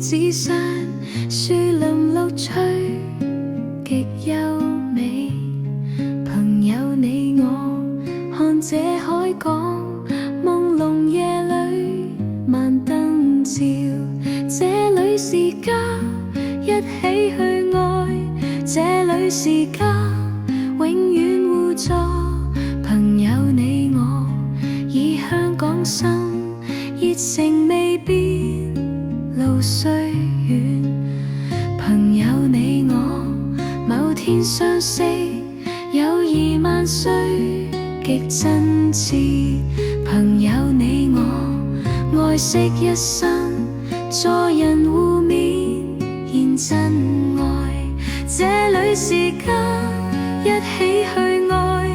紙上，樹林綠翠極優美。朋友你我看這海港，朦朧夜裏萬燈照。這裏是家，一起去愛，這裏是家，永遠互助。朋友你我以香港心，熱誠未變，路雖遠。朋友你我某天相識，友誼萬歲極真摯。朋友你我愛惜一生，助人互勉現真愛。這裏是家，一起去愛，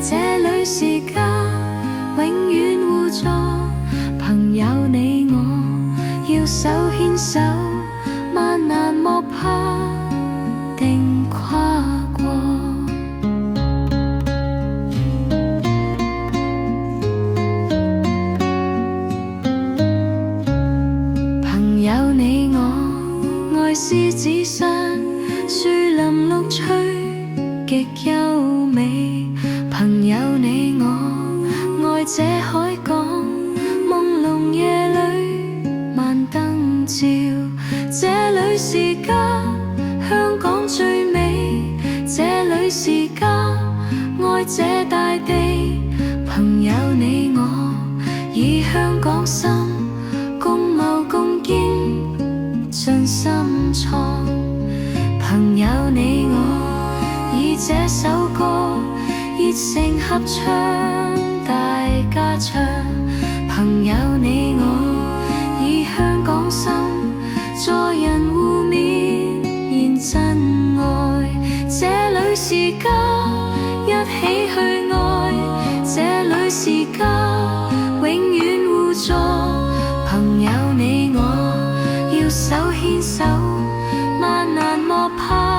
這裏是家，永遠互助。朋友你我要手牽手，萬難莫怕定跨過。朋友你我愛獅子山，樹林綠翠極優美。朋友你我愛這海港，朦朧夜裏萬燈照。這裏是家，香港最美，這裏是家，愛這大地。朋友你我以香港心，共謀共建盡心創。朋友你我以這首歌熱誠合唱，大家唱。朋友你我以香港心，助人互勉現真愛。這裏是家，一起去愛，這裏是家，永遠互助。朋友你我要手牽手，萬難莫怕